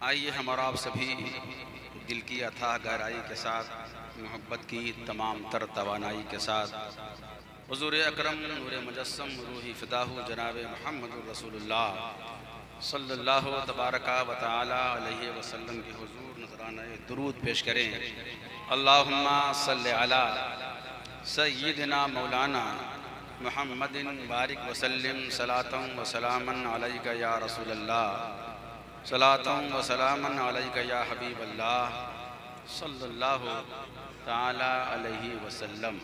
आइए हम और आप सभी दिल की अथाह गहराई के साथ, मोहब्बत की तमाम तर तवानाई के साथ हुज़ूर अकरम नूर मुजस्सम रूही फ़िदाहु जनाब मुहम्मद रसूलुल्लाह सल्लल्लाहु तबारका व तआला अलैहि वसल्लम के हुज़ूर नज़राना दुरूद पेश करें। अल्लाहुम्मा सल्लि अला सय्यिदिना मौलाना मुहम्मदिन बारिक वसल्लिम सलातन व सलामन अलैका या रसूलल्लाह, सलातन व सलामन अलैका या हबीबल्लाह सल्लल्लाहु ताला अलैहि वसल्लम।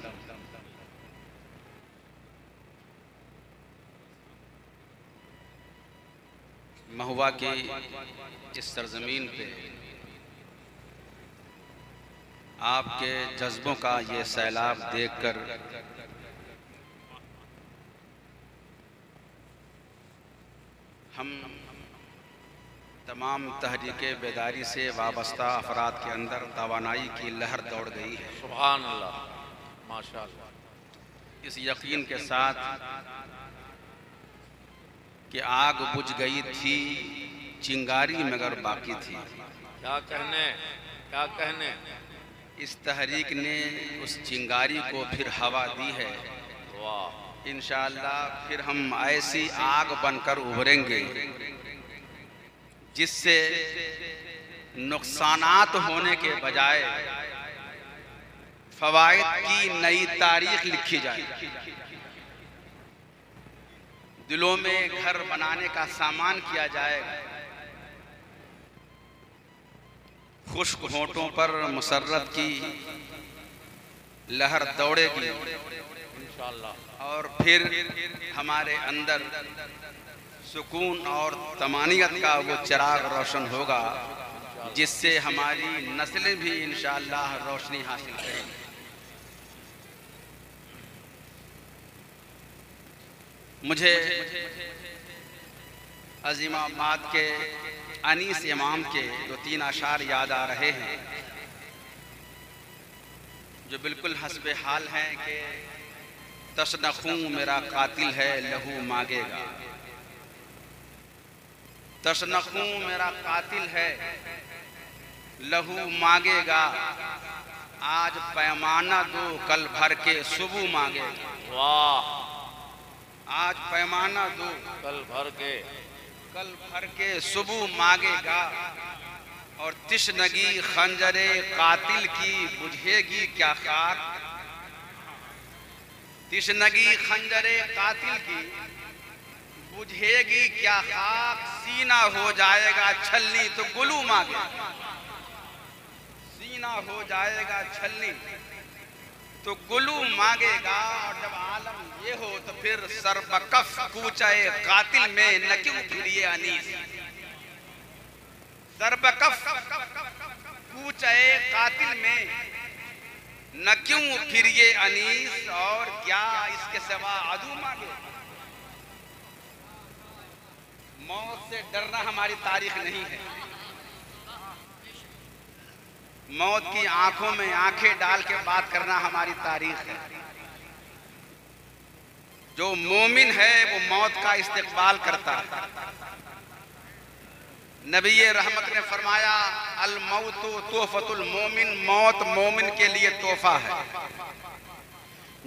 महुआ की इस सरजमीन पे आपके जज्बों का ये सैलाब देखकर हम तमाम तहरीक बेदारी से वाबस्ता अफराद के अंदर तवानाई की लहर दौड़ गई है। सुभान अल्लाह, माशाअल्लाह। इस यकीन के साथ कि आग बुझ गई थी चिंगारी मगर बाकी थी। क्या कहने, क्या कहने। इस तहरीक ने उस चिंगारी को फिर हवा दी है। वाह। इंशाअल्लाह फिर हम ऐसी आग बनकर उभरेंगे जिससे नुकसानात होने के बजाय फवाइद की नई तारीख लिखी जाए। दिलों में घर बनाने का सामान किया जाएगा। खुश्क होंठों पर मुसर्रत की लहर दौड़ेगी इंशाअल्लाह, और फिर हमारे अंदर सुकून और तमानियत का वो चिराग रोशन होगा जिससे हमारी नस्लें भी इंशाअल्लाह रोशनी हासिल करेंगी। मुझे अज़ीमाबाद के अनीस इमाम के 2-3 अशार याद आ रहे हैं जो बिल्कुल हस्बे हाल हैं कि तशनखूं मेरा कातिल है लहू मांगेगा। तशनखूं मेरा कातिल है लहू मांगेगा, आज पैमाना दो कल भर के सुबह मांगेगा। वाह। आज पैमाना दो कल भर के सुबह मांगेगा, और तिश्नगी खंजरे कातिल की बुझेगी क्या खाक। तिश्नगी खंजरे कातिल की बुझेगी क्या खाक, सीना हो जाएगा छलनी तो गुलू मांगेगा। सीना हो जाएगा छलनी तो गुलू मांगेगा, और जब आलम ये हो तो फिर सरबकफ कूचे कातिल में न क्यों फिरिए अनीस। सरबकफ कूचे कातिल में न क्यों फिरिए अनीस, और क्या इसके सिवा अदू मांगे। मौत से डरना हमारी तारीख नहीं है। मौत की आंखों में आंखें डाल के बात करना हमारी तारीख है। जो मोमिन है वो मौत का इस्तेक़बाल करता है। नबी रहमत ने फरमाया अल मौतु तोहफतुल मोमिन, मौत मोमिन के लिए तोहफा है।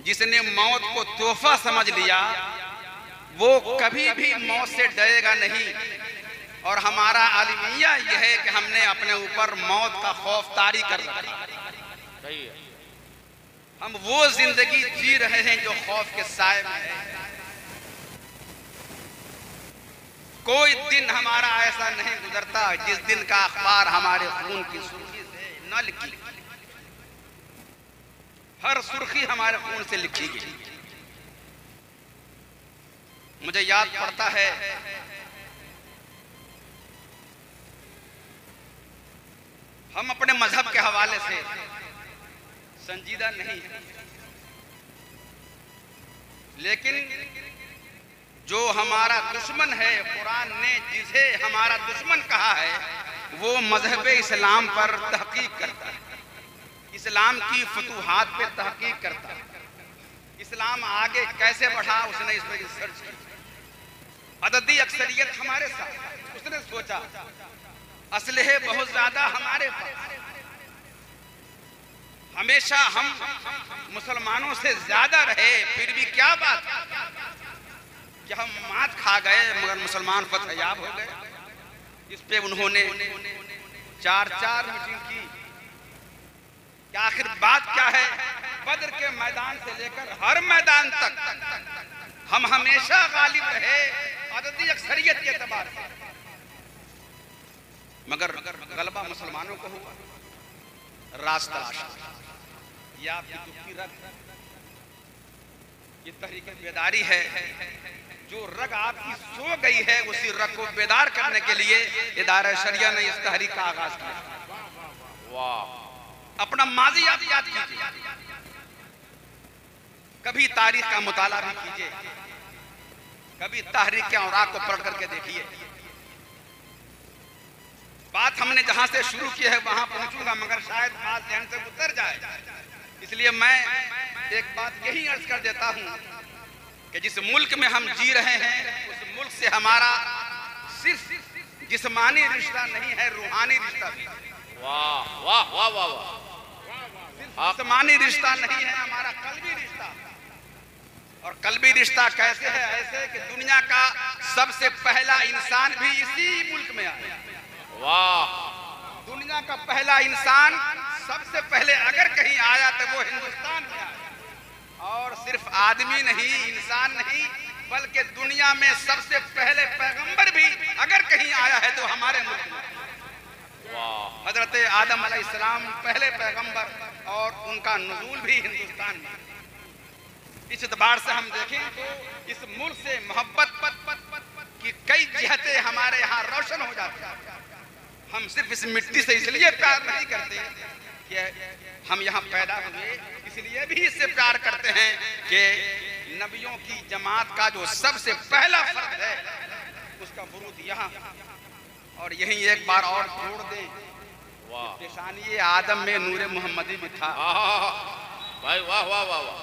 जिसने मौत को तोहफा समझ लिया वो कभी भी मौत से डरेगा नहीं। और हमारा आलिमिया यह है कि हमने अपने ऊपर मौत का खौफ तारी कर रखा है। हम वो जिंदगी जी रहे हैं जो खौफ के साए में है। कोई दिन हमारा ऐसा नहीं गुजरता जिस दिन का अखबार हमारे खून की सुर्खी से न लिखी। हर सुर्खी हमारे खून से लिखी गई। मुझे याद पड़ता है हम अपने मजहब के हवाले से संजीदा नहीं है, लेकिन जो हमारा दुश्मन है, कुरान ने जिसे हमारा दुश्मन कहा है, वो मजहब इस्लाम पर तहकीक करता है। इस्लाम की फतूहात पे तहकीक करता है। इस्लाम आगे कैसे बढ़ा उसने इस पर रिसर्च की। अददी अक्सरियत हमारे साथ, उसने सोचा असलहे बहुत ज्यादा हमारे पास, हमेशा हम मुसलमानों से ज्यादा रहे, फिर भी क्या बात कि हम मात खा गए मगर मुसलमान फतहयाब हो गए। इस पे उन्होंने 4-4 मीटिंग की कि आखिर बात क्या है। बद्र के मैदान से लेकर हर मैदान तक हम हमेशा गालिब रहे अददी अक्सरियत के एतबार से, मगर गलबा मुसलमानों को हुआ। राज तलाशा, ये आपकी दुखी रग, ये तहरीक बेदारी है। जो रग आपकी सो गई है उसी रग को बेदार करने के लिए इदारा शरिया ने इस तहरीक का आगाज किया। वाह! अपना माजी आप याद कीजिए, कभी तारीख का मुताला भी कीजिए, कभी तहरीक के औराक को पढ़ करके देखिए। बात हमने जहां से शुरू की है वहां पहुंचूंगा, मगर शायद बात ध्यान से उतर जाए, इसलिए मैं एक बात यही अर्ज कर देता हूं कि जिस मुल्क में हम जी रहे हैं उस मुल्क से हमारा सिर्फ जिस्मानी रिश्ता नहीं है, रूहानी रिश्ता भी। वाह वाह वाह वाह वाह! जिस्मानी रिश्ता नहीं है, हमारा कल्बी रिश्ता। और कल्बी रिश्ता कैसे है? ऐसे कि दुनिया का सबसे पहला इंसान भी इसी मुल्क में आया। वाह! दुनिया का पहला इंसान सबसे पहले अगर कहीं आया तो वो हिंदुस्तान में आया। और सिर्फ आदमी नहीं, इंसान नहीं, बल्कि दुनिया में सबसे पहले पैगंबर भी अगर कहीं आया है तो हमारे मुल्क में। हजरत आदम अलैहिस्सलाम पहले पैगंबर और उनका नुज़ूल भी हिंदुस्तान में। इस एतबार से हम देखें तो इस मुल्क से मोहब्बत की कई जिहतें हमारे यहाँ रोशन हो जाती हैं। हम सिर्फ इस मिट्टी से इसलिए प्यार नहीं करते कि हम यहाँ पैदा हुए, इसलिए भी इससे प्यार करते हैं कि नबियों की जमात का जो सबसे पहला फर्द है उसका बुरूद यहाँ। और यही एक बार और जोड़ दें, पेशानी आदम में नूरे मोहम्मदी भी था। भाई वाह वाह वाह वाह!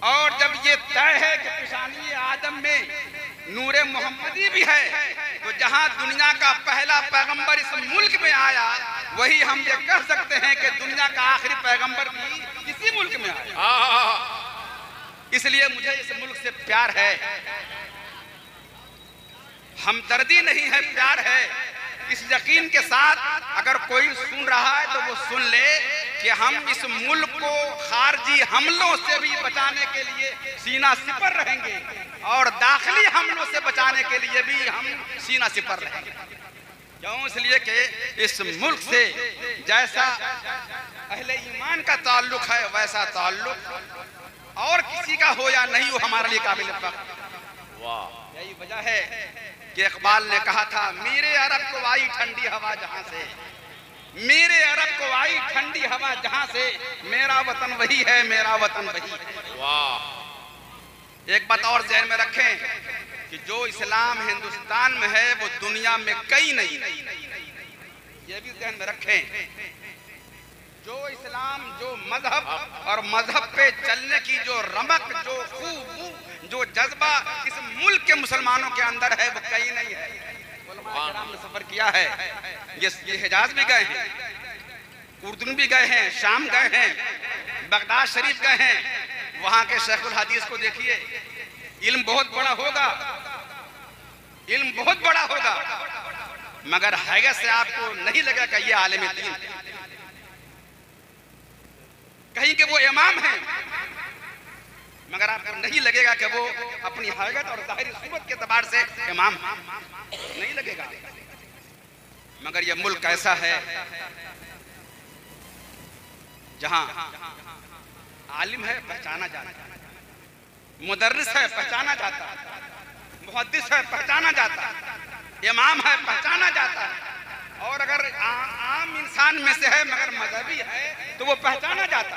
और जब ये तय है कि पेशानी आदम में नूरे मोहम्मदी भी है, तो जहां दुनिया का पहला पैगंबर इस मुल्क में आया, वही हम ये कह सकते हैं कि दुनिया का आखिरी पैगंबर भी इसी मुल्क में आया। इसलिए मुझे इस मुल्क से प्यार है, हमदर्दी नहीं है, प्यार है। इस यकीन के साथ अगर कोई सुन रहा है तो वो सुन ले कि हम इस मुल्क को खारजी हमलों से भी बचाने के लिए सीना सिपर रहेंगे और दाखिली हमलों से बचाने के लिए भी हम सीना सिपर रहेंगे। क्यों? इसलिए कि इस मुल्क से जैसा अहले ईमान का ताल्लुक है वैसा ताल्लुक और किसी का हो या नहीं हो हमारे लिए काबिल फख्र। वाह! यही वजह है कि इकबाल ने कहा था, मेरे अरब को आई ठंडी हवा जहां से, मेरे अरब को आई ठंडी हवा जहां से, मेरा वतन वही है, मेरा वतन वही है। वाह! एक बात और ध्यान में रखें कि जो इस्लाम हिंदुस्तान में है वो दुनिया में कहीं नहीं। ये भी ध्यान में रखें, जो इस्लाम, जो मजहब और मजहब पे चलने की जो रमक, जो खूबू, जो जज्बा इस मुल्क के मुसलमानों के अंदर है वो कहीं नहीं है। उलमा-ए-किराम ने सफर किया है, ये हिजाज भी गए हैं, उर्दू भी गए हैं, शाम गए हैं, बगदाद शरीफ गए हैं। वहां के शेखुल हदीस को देखिए, इल्म बहुत बड़ा होगा, इल्म बहुत बड़ा होगा, मगर हैयत से आपको नहीं लगेगा कि ये आलिम दीन, कहीं कि वो इमाम हैं, मगर आपको नहीं लगेगा कि वो अपनी हैयत और ज़ाहिरी सूरत के एतबार से इमाम नहीं लगेगा। मगर ये मुल्क ऐसा है जहां आलिम है पहचाना जाता, मुदर्रिस है पहचाना जाता, मुहद्दिस है पहचाना जाता, इमाम है पहचाना जाता, और अगर आम इंसान में से है मगर मजहबी है तो वो पहचाना जाता।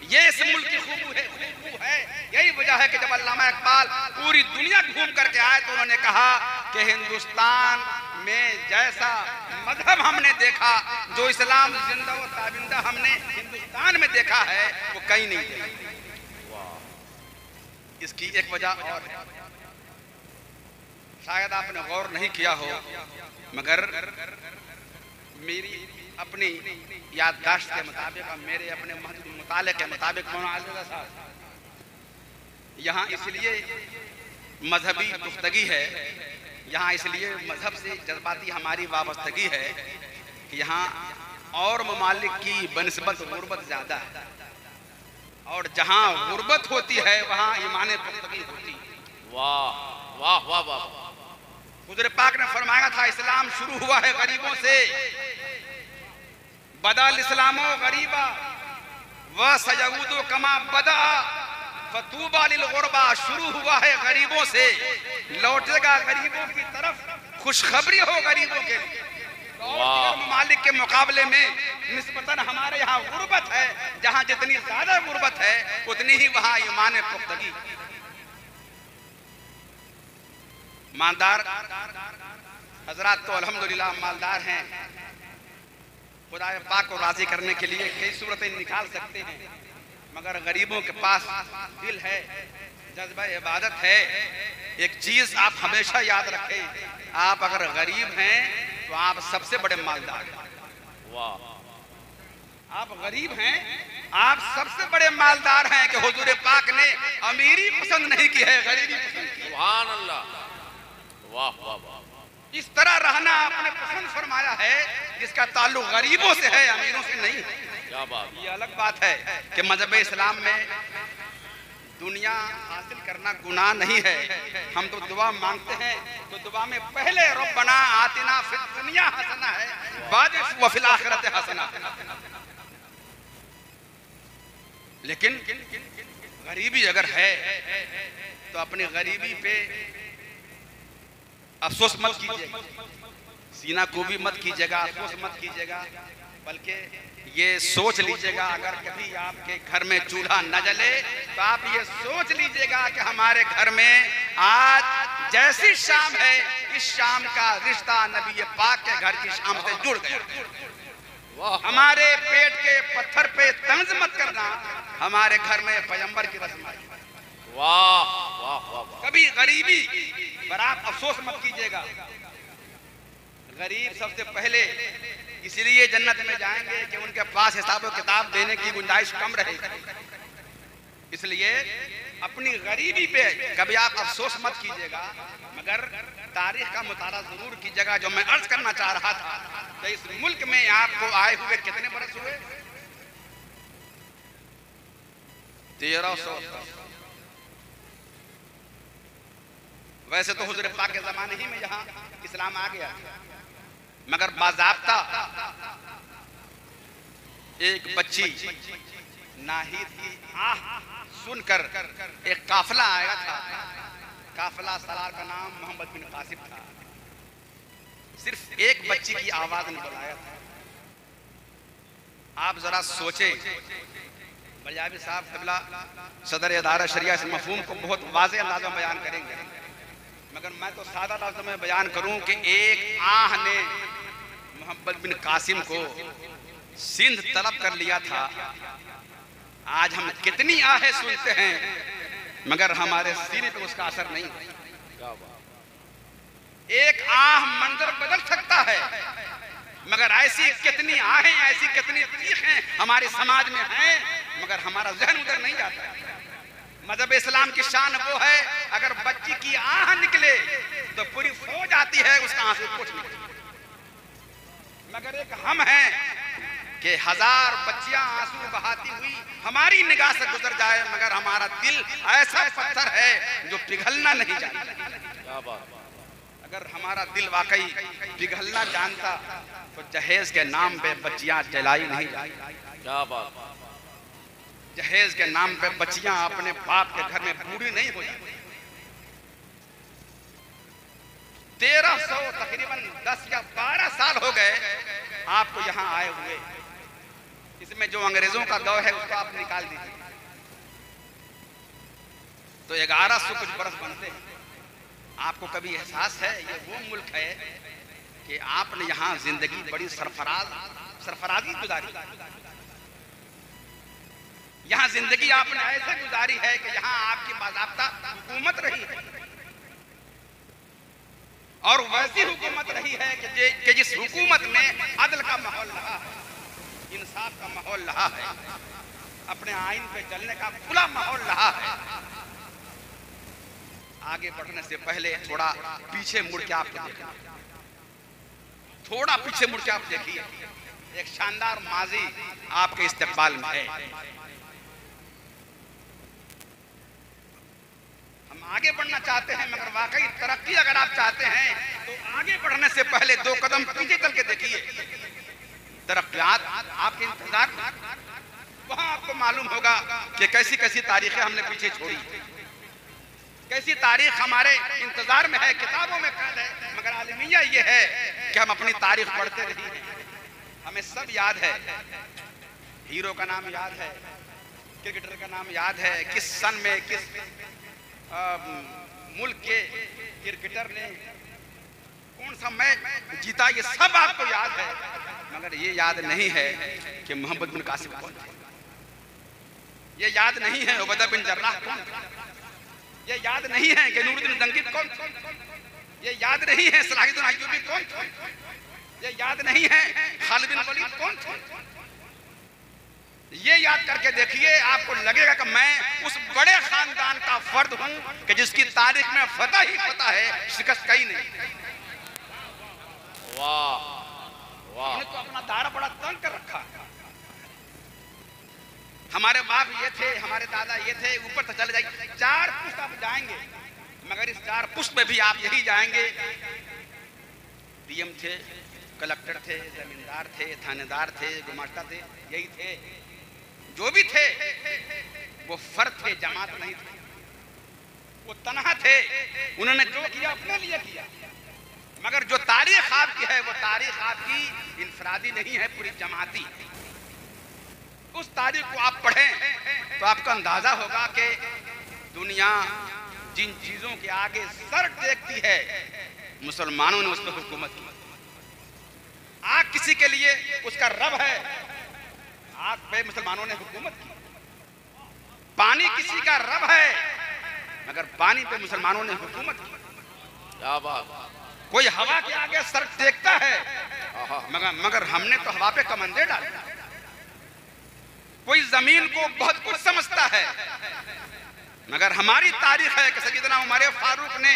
ये इस मुल्क की खूबू है। यही वजह है कि जब अल्लामा इकबाल पूरी दुनिया घूम करके आए तो उन्होंने कहा कि हिंदुस्तान में जैसा मजहब हमने देखा, जो इस्लाम जिंदा व ताबिंदा हमने हिंदुस्तान में देखा है वो कहीं नहीं देखा। इसकी एक वजह और है, शायद आपने गौर नहीं किया हो, मगर मेरी अपनी याददाश्त के मुताबिक और मेरे अपने मुताले के मुताबिक मौलाना साहब, यहाँ इसलिए मजहबी गुफ्तगी है, यहाँ इसलिए मजहब से जज्बाती हमारी वाबस्तगी है कि यहाँ और ममालिक की बनिस्बत गुर्बत ज़्यादा है, और जहाँ गुर्बत होती है वहाँ ईमान पुख्तगी होती है। वाह वाह वाह वाह। हुज़ूर पाक ने फरमाया था, इस्लाम शुरू हुआ है गरीबों से, बदल इस्लामो गरीबा व सयऊदु कमा बदा फतूबा लिल गुरबा। शुरू हुआ है गरीबों से, लौटेगा गरीबों की तरफ, खुशखबरी हो गरीबों के लिए। और ममालिक के मुकाबले में निस्बतन हमारे यहाँ गुर्बत है, जहाँ जितनी ज्यादा गुर्बत है उतनी ही वहाँ ईमान पुख्तगी। मालदार हजरात तो अल्हम्दुलिल्लाह मालदार हैं, खुदा पाक को राजी करने के लिए कई सूरतें निकाल सकते हैं, मगर गरीबों के पास दिल है, जज्बा इबादत है। एक चीज आप हमेशा याद रखें, आप अगर गरीब हैं तो आप सबसे बड़े मालदार हैं। वाह। आप गरीब हैं, आप सबसे बड़े मालदार हैं कि हुजूर पाक ने अमीरी पसंद नहीं की है, गरीबी पसंद की। सुभान अल्लाह। वाह वाह वाह। इस तरह रहना आपने पसंद फरमाया है जिसका ताल्लुक गरीबों से है, अमीरों से नहीं। क्या बात। ये अलग बात है कि मजहब इस्लाम में दुनिया हासिल करना गुनाह नहीं है। हम तो दुआ मांगते हैं तो दुआ में पहले रब्बना आतिना फिद दुनिया हसना है, बाद व फिल आखिरत हसना। लेकिन गरीबी अगर है तो अपनी गरीबी पे अफसोस मत कीजिएगा, सीना को भी मत कीजिएगा, अफसोस मत कीजिएगा, बल्कि ये सोच लीजिएगा अगर कभी आपके घर में चूल्हा न जले तो आप ये सोच लीजिएगा कि हमारे घर में आज जैसी शाम है, इस शाम का रिश्ता नबी पाक के घर की शाम से जुड़ गया। हमारे पेट के पत्थर पे तंज मत करना, हमारे घर में पैगंबर की रस्म आई। वाह वाह वाह। कभी गरीबी पर आप अफसोस मत कीजिएगा। गरीब सबसे पहले इसलिए जन्नत में जाएंगे कि उनके पास हिसाब किताब देने की गुंजाइश कम रहेगी, इसलिए अपनी गरीबी पे कभी आप अफसोस मत कीजिएगा, मगर तारीख का मुताला जरूर कीजिएगा। जो मैं अर्ज करना चाह रहा था कि इस मुल्क में आपको आए हुए कितने बरस हुए? 1300। वैसे तो हुजूर पाक के जमाने ही में यहाँ इस्लाम आ गया, मगर बाज़ाब्ता एक बच्ची नाहिद की आह सुनकर एक काफिला आया था। काफिला सलार का नाम मोहम्मद बिन कासिम था। सिर्फ एक बच्ची की आवाज ने बुलाया था। आप जरा सोचे, बजाबी साहब क़िबला सदर इदारा शरिया इस मफ़हूम को बहुत वाज़ेह अंदाज़ में बयान करेंगे, मगर मैं तो सादा लफ्ज़ में बयान करूं कि एक आह ने मोहम्मद बिन कासिम को सिंध तलब कर लिया था। आज हम कितनी आहें सुनते हैं मगर हमारे सीने पे उसका असर नहीं। एक आह मंजर बदल सकता है, मगर ऐसी कितनी आहें, ऐसी कितनी चीखें हमारे समाज में हैं, मगर हमारा जहन उधर नहीं जाता। मजहब इस्लाम की शान वो है, अगर बच्ची की आह निकले तो पूरी फौज आती है उसका आंसू कुछ नहीं। मगर एक हम हैं कि 1000 बच्चियां आंसू बहाती हुई हमारी निगाह से गुजर जाए, मगर हमारा दिल ऐसा पत्थर है जो पिघलना नहीं जानता। क्या बात। अगर हमारा दिल वाकई पिघलना जानता तो जहेज के नाम पे बच्चियां जलाई नहीं जाती। क्या बात। जहेज के नाम पे बच्चियां अपने बाप के घर में बूढ़ी नहीं हो जाती। 1300 तकरीबन 10 या 12 साल हो गए आपको यहाँ आए हुए। इसमें जो अंग्रेजों का दौर है उसको आप निकाल दीजिए तो 1100 कुछ बरस बनते हैं। आपको कभी एहसास है ये वो मुल्क है कि आपने यहाँ जिंदगी बड़ी सरफराजी गुजारी। यहाँ जिंदगी आपने ऐसे गुजारी है कि यहाँ आपकी बाज़ाब्ता हुकूमत रही है। और वैसी हुकूमत रही है कि जिस हुकूमत में अदल का माहौल रहा है, इंसाफ का माहौल रहा है, अपने आइन पे चलने का खुला माहौल रहा है। आगे बढ़ने से पहले थोड़ा पीछे मुड़ के आप देखिए, थोड़ा पीछे मुड़ के आप देखिए, एक शानदार माजी आपके इस्तेक़बाल में है। हम आगे बढ़ना चाहते हैं, मगर वाकई तरक्की अगर आप चाहते हैं तो आगे बढ़ने से पहले 2 कदम पीछे चल के देखिए। तरक्कियात आपके इंतजार, वहां आपको मालूम होगा कि कैसी कैसी तारीखें हमने पीछे छोड़ी, कैसी तारीख हमारे इंतजार में है, किताबों में कैद है। मगर आलमिया ये है कि हम अपनी तारीख पढ़ते रहे हैं। हमें सब याद है, हीरो का नाम याद है, क्रिकेटर का नाम याद है, किस सन में किस मुल्क के क्रिकेटर ने कौन सा मैच जीता, ये सब आपको याद है। मगर ये याद नहीं है कि मोहम्मद बिन कासिम कौन थे, ये याद नहीं है उबैदा बिन जर्राह कौन थे, ये याद नहीं है कि नूरुद्दीन जंगी कौन थे, ये याद नहीं है सलाहुद्दीन अय्यूबी कौन थे, ये याद नहीं है खालिद बिन वलीद कौन थे। ये याद करके देखिए, आपको लगेगा कि मैं उस बड़े खानदान का फर्द हूं कि जिसकी तारीख में फतह ही फतह है, शिकस्त कहीं नहीं। वाह वाह, तो अपना दायरा बड़ा तंग कर रखा। हमारे बाप ये थे, हमारे दादा ये थे, ऊपर तो चले जाएंगे, 4 पुश्त आप जाएंगे, मगर इस 4 पुश्त में भी आप यही जाएंगे। पीएम थे, कलेक्टर थे, जमींदार थे, थानेदार थे, गुमास्ता थे, यही थे। जो भी थे वो फर्द थे, जमात नहीं थे, वो तन्हा थे। उन्होंने जो किया अपने लिए किया, मगर जो तारीख आपकी है वो तारीख आपकी इनफरादी नहीं है, पूरी जमाती। उस तारीख को आप पढ़ें तो आपको अंदाजा होगा कि दुनिया जिन चीजों के आगे सर टेकती है, मुसलमानों ने उस पर हुकूमत की। आग किसी के लिए उसका रब है, आग पे मुसलमानों ने हुकूमत की। पानी किसी का रब है, मगर पानी पे मुसलमानों ने हुकूमत की। क्या बात। कोई हवा के आगे सर टेकता है, मगर हमने तो हवा पे कमंदे डाले। कोई जमीन को बहुत कुछ समझता है, मगर हमारी तारीख है कि सैयदना उमर फारूक ने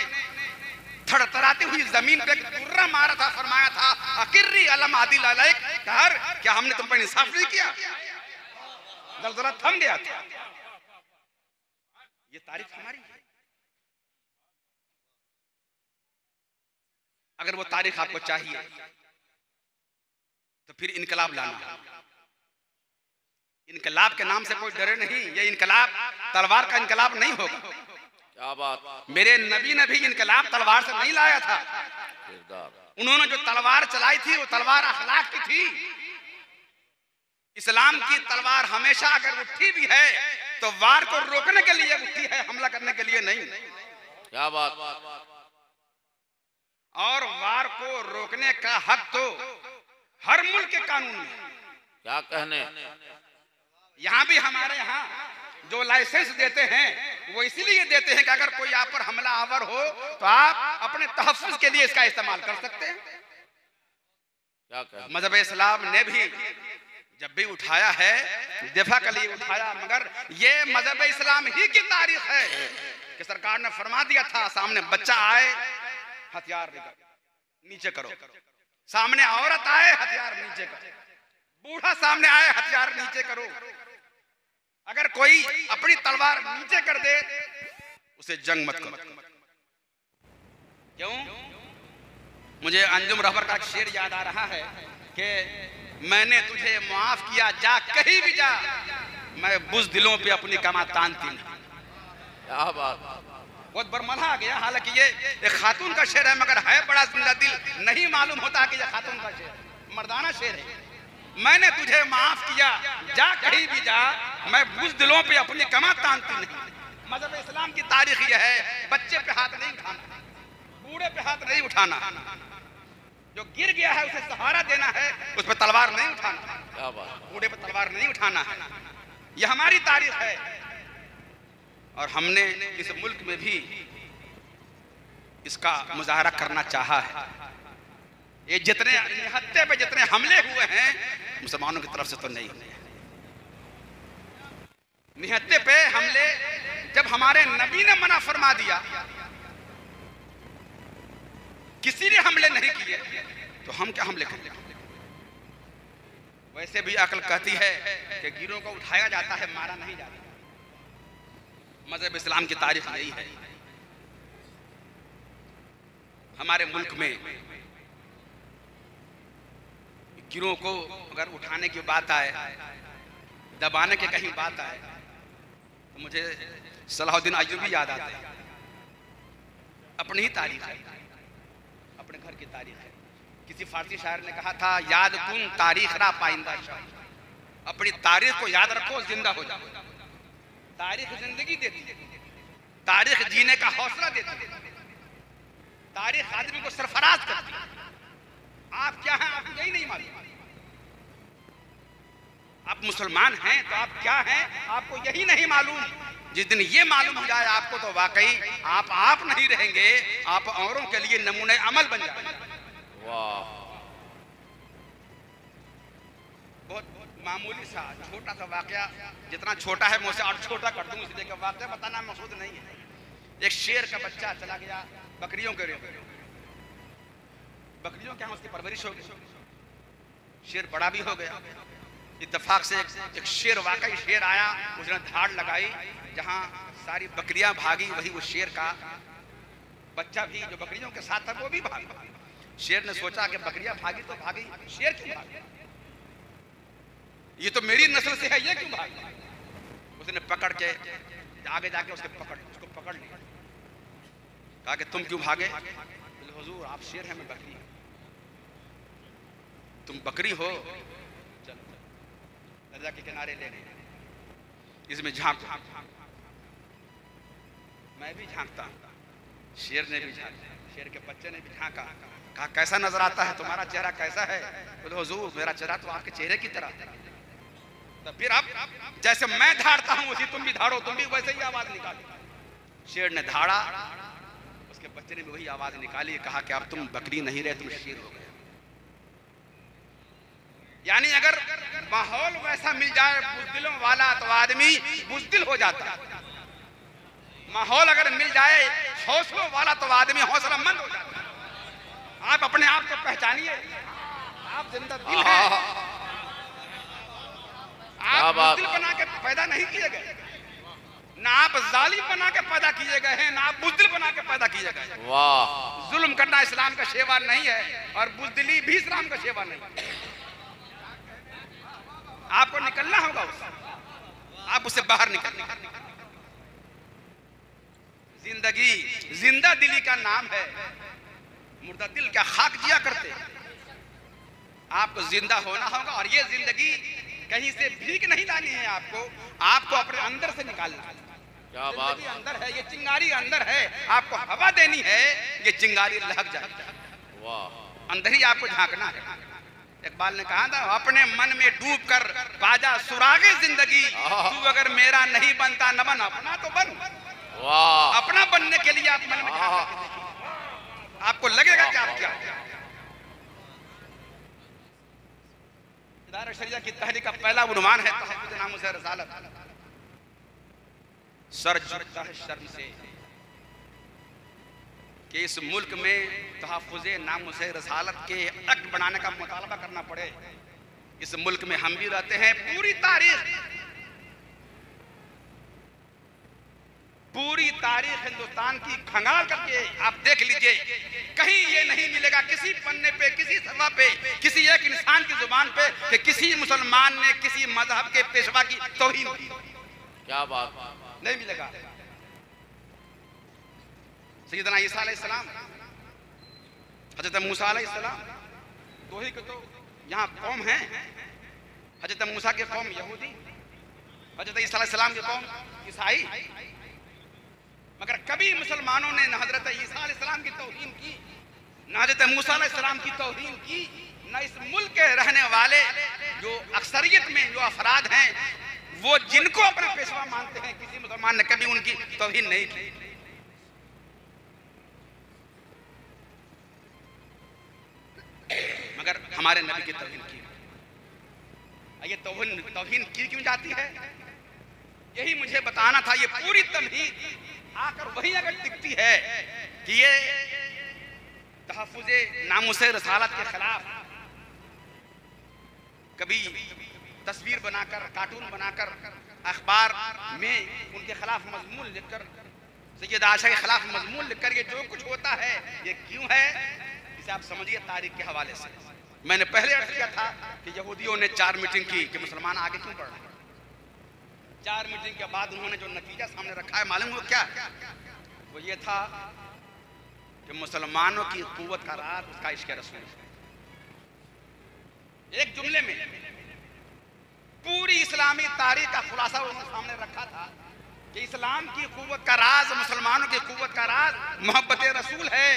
थरथराती हुई जमीन पे कुर्रा मारा था, फरमाया था अकिर्री अलम आदिल अलैक, कहर क्या हमने तुम पर इंसाफ नहीं किया? जलजला थम गया था। ये तारीख हमारी है। अगर वो तारीख आपको चाहिए तो फिर इनकलाब लाना। इनकलाब के नाम से कोई डरे नहीं, ये इनकलाब तलवार का इनकलाब नहीं होगा। क्या बात। मेरे नबी ने भी इनकलाब तलवार से नहीं लाया था। उन्होंने जो तलवार चलाई थी वो तलवार अखलाक की थी। इस्लाम की तलवार हमेशा अगर उठी भी है तो वार को रोकने के लिए उठी है, हमला करने के लिए नहीं। क्या बात। और वार को रोकने का हक तो हर मुल्क के कानून में। क्या कहने। यहाँ भी हमारे यहाँ जो लाइसेंस देते हैं वो इसलिए देते हैं कि अगर कोई आप पर हमला आवर हो तो आप अपने तहफ्फुज़ के लिए इसका इस्तेमाल कर सकते हैं। क्या कहने। मज़हब इस्लाम ने भी जब भी उठाया है दिफा के लिए उठाया, मगर ये मज़हब इस्लाम ही की तारीख है कि सरकार ने फरमा दिया था सामने बच्चा आए हथियार नीचे करो, सामने औरत आए हथियार नीचे करो, बूढ़ा सामने आए हथियार नीचे करो। अगर कोई अपनी तलवार नीचे कर दे उसे जंग मत करो। क्यों? मुझे अंजुम रहबर का शेर याद आ रहा है कि मैंने तुझे माफ किया, जा कहीं भी जा, मैं बुज़दिलों पे अपनी कमा तानती नहीं। क्या बात। बहुत बरमला आ गया। हालांकि ये एक खातून का शेर है, मगर है बड़ा जिंदा दिल, नहीं मालूम होता कि ये खातून का शेर, मर्दाना शेर है। मैंने तुझे माफ किया, जा कहीं भी जा, मैं बुज़दिलों पे अपनी कमा तानती नहीं। मज़हब इस्लाम की तारीख यह है, बच्चे पे हाथ नहीं उठाना, बूढ़े पे हाथ नहीं उठाना, जो गिर गया है उसे सहारा देना है, उस पर तलवार नहीं उठाना। क्या बात। बूढ़े पे तलवार नहीं उठाना है। यह हमारी तारीख है। और हमने इस मुल्क में भी इसका मुजाहरा करना चाहा है। ये जितने निहत्ते पे जितने हमले हुए हैं मुसलमानों की तरफ से तो नहीं हुए। निहत्ते पे हमले जब हमारे नबी ने मना फरमा दिया, किसी ने हमले नहीं किए, तो हम क्या हमले करें? वैसे भी अकल कहती है कि गिरों को उठाया जाता है, मारा नहीं जाता। मजहब इस्लाम की तारीख यही है। हमारे मुल्क में गिरों को अगर उठाने की बात आए, दबाने की कहीं बात आए, तो मुझे सलाहुद्दीन अय्यूबी याद आते हैं। अपनी ही तारीख है, अपने घर की तारीख है। किसी फारसी शायर ने कहा था, याद कुन तारीख रा पाइंदा शाह। अपनी तारीख को याद रखो, जिंदा हो जाओ। तारीख जिंदगी देती है, तारीख जीने का हौसला देती है, तारीख आदमी को सरफराज करती है। आप क्या हैं आपको यही नहीं मालूम। आप मुसलमान हैं तो आप क्या हैं आपको यही नहीं मालूम। जिस दिन ये मालूम हो जाए आपको, तो वाकई आप नहीं रहेंगे, आप औरों के लिए नमूने अमल बन जाएंगे। वाह, बहुत मामूली सा छोटा सा वाकया, जितना छोटा है मैं उसे और छोटा कर दूं, इसलिए कि वाकया बताना मकसूद नहीं है। एक शेर का बच्चा चला गया बकरियों के लिए, बकरियों के यहाँ उसकी परवरिश हो गई, शेर बड़ा भी हो गया। इत्तेफाक से एक शेर, वाकई शेर आया, उसने धाड़ लगाई, जहां सारी बकरियां भागी वही वो शेर का बच्चा भी जो बकरियों के साथ था वो भी भागा। शेर ने सोचा कि बकरियां भागी तो भागी, शेर क्यों भागा? ये तो मेरी नस्ल से है, ये क्यों भागा? उसने पकड़ के आगे जाके उसको पकड़ लिया। कहा कि तुम क्यों भागे? बोले हुजूर आप शेर हैं, मैं बकरी हूं। तुम बकरी हो, चलो दरिया के किनारे ले गए, इसमें झांको। मैं भी झांकता हूं। शेर ने भी झांका, शेर के बच्चे ने भी झांका। कहा कैसा नजर आता है, तुम्हारा चेहरा कैसा है? बोले हुजूर मेरा चेहरा तो आपके चेहरे की तरह है। तो फिर आप जैसे मैं धाड़ता हूं उसी तुम भी धाड़ो, तुम भी वैसे ही आवाज निकालो। शेर ने धाड़ा, उसके बच्चे ने भी वही आवाज निकाली। कहा कि अब तुम बकरी नहीं रहे, तुम शेर हो गए। यानी अगर माहौल वैसा मिल जाए बुज़दिलों वाला, तो आदमी बुज़दिल हो जाता है। माहौल अगर मिल जाए हौसलों वाला, तो आदमी हौसलामंद हो जाता है। आप अपने आप को पहचानिए, आप जिंदा दिल हैं। आप बुज़दिल बना के पैदा नहीं किए गए, ना आप जालिम बना के पैदा किए गए हैं, ना आप बुज़दिल बना के पैदा किए गए। वाह, जुल्म करना इस्लाम का शेवा नहीं है, और बुज़दिली भी इस्लाम का शेवा नहीं है। आपको निकलना होगा उससे, आप उससे बाहर निकलना। जिंदगी जिंदा दिली का नाम है, मुर्दा दिल क्या खाक जिया करते। आपको जिंदा होना होगा, और ये जिंदगी कहीं से भीख नहीं लानी है, आपको अपने अंदर से निकालना है। क्या बात, अंदर है, ये चिंगारी अंदर है, आपको हवा देनी है, ये चिंगारी लग जाए। वाह, अंदर ही आपको झांकना है। इकबाल ने कहा था, अपने मन में डूब कर बाजा सुरागे जिंदगी, तू अगर मेरा नहीं बनता न बन, अपना तो बन। वाह, अपना बनने के लिए आप मन में आपको लगेगा कि आप क्या। इदारा शरिया की तहरीक का पहला उन्वान है तहफ़्फ़ुज़ नामुज़ रसालत। सर झुकता है शर्म से कि इस मुल्क में तहफ़्फ़ुज़ नामुज़ रसालत के एक्ट बनाने का मुतालबा करना पड़े। इस मुल्क में हम भी रहते हैं। पूरी तारीख हिंदुस्तान की खंगाल करके आप देख लीजिए, कहीं ये नहीं मिलेगा किसी पन्ने पे, किसी सफ़ा पे, किसी एक इंसान की जुबान पे कि किसी मुसलमान ने किसी मजहब के पेशवा की तौहीन की। क्या बात, नहीं मिलेगा। सैयदना ईसा अलैहिस्सलाम, हजरत मूसा अलैहिस्सलाम, दो ही तो यहाँ कौम है। हजरत मूसा की कौम यहूदी, हजरत ईसा अलैहिस्सलाम की कौम ईसाई। मगर कभी मुसलमानों ने न हजरत ईसा अलैहिस्सलाम की तौहीन की, न हजरत मूसा अलैहिस्सलाम की तौहीन की, न इस मुल्क के रहने वाले जो अक्सरियत में जो अफराद हैं, वो जिनको अपना पेशवा मानते हैं, किसी मुसलमान ने कभी उनकी तौहीन नहीं की। मगर हमारे नबी की तौहीन की। ये तौहीन की क्यों जाती है, यही मुझे बताना था। ये पूरी तमहीद आकर वही अगर दिखती है कि ये तहफ़्फ़ुज़े नामुसे रसालत के खिलाफ कभी तस्वीर बनाकर, कार्टून बनाकर अखबार में उनके खिलाफ मजमून लिखकर, सैयद आयशा के खिलाफ मजमून लिखकर ये जो कुछ होता है ये क्यों है, इसे आप समझिए तारीख के हवाले से। मैंने पहले अर्ज किया था कि यहूदियों ने 4 मीटिंग की कि मुसलमान आगे क्यों बढ़ रहे हैं। 4 मीटिंग के बाद उन्होंने जो नतीजा सामने रखा है मालूम हो क्या, वो ये था कि मुसलमानों की कुव्वत का राज उसका इश्क़ रसूल। एक जुमले में पूरी इस्लामी तारीख का खुलासा उन्होंने सामने रखा था कि इस्लाम की कुव्वत का राज, मुसलमानों की कुव्वत का राज मोहब्बत रसूल है।